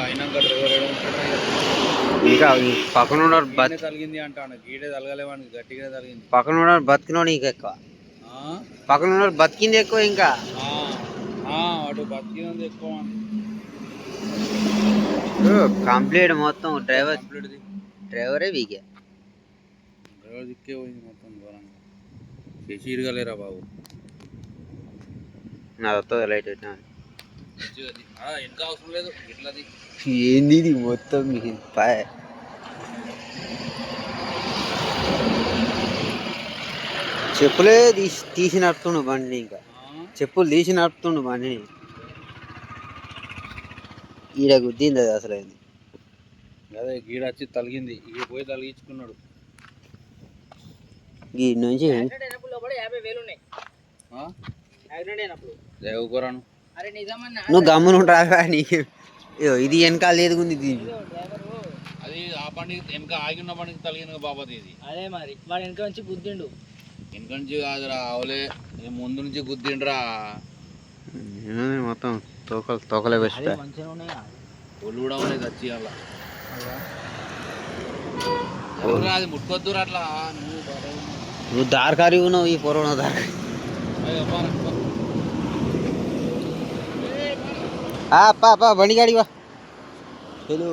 అయినాక డ్రైవర్ ఏడ ఉంటాడు? ఇంకా పక్కన ఉన్నాడు గీడే తలిగింది అంటాను. గీడే తలగలేవానికి గట్టిగా తలిగింది. పక్కన ఉన్నాడు బతికినోడు ఇంకా ఎక్కువ. పక్కన ఉన్నాడు బతికింది ఎక్కువ. ఇంకా వాడు బతికినది ఎక్కువ. కంప్లీట్ మొత్తం డ్రైవరే వీకే. డ్రైవర్ దిక్కే పోయింది మొత్తం ఘోరంగా. చేసి ఇరగలేరా బాబు. నా వస్తుంది లైట్ పెట్టినా. ఇంకా అవసరం లేదు ఇట్లది. ఏంది ఇది మొత్తం మీకు పాయ్. చెప్పులే తీసి నడుపుతుండు బండిని. ఇంకా చెప్పులు తీసి నడుపుతుండు బండిని. ఈడ గుద్దింది అది అసలు. అయింది అదే గీడ వచ్చి తలిగింది. ఇక పోయి తలిగించుకున్నాడు. ఈ నుంచి దేవకురాను నువ్వు గమ్మున ఉంటారా? నీకు ఇది వెనకాల లేదుకుంది. అది ఆ బండికి వెనక ఆగి ఉన్న బండికి తలిగింది బాబాది. ఇది అదే మరి వాడు వెనక నుంచి గుద్దిండు. వెనక నుంచి కాదురా అవలే ముందు నుంచి గుద్దిండ్రా. మొత్తం తోకలే బెస్ట్. మంచిగా ఉన్నాయి. ఒళ్ళు కూడా ఉన్నాయి వచ్చి అలా. అది ముట్టుకొద్దురా అట్లా. నువ్వు దారికారి ఉన్నావు. ఈ పొరవ దారి బండి గాడి వా. హలో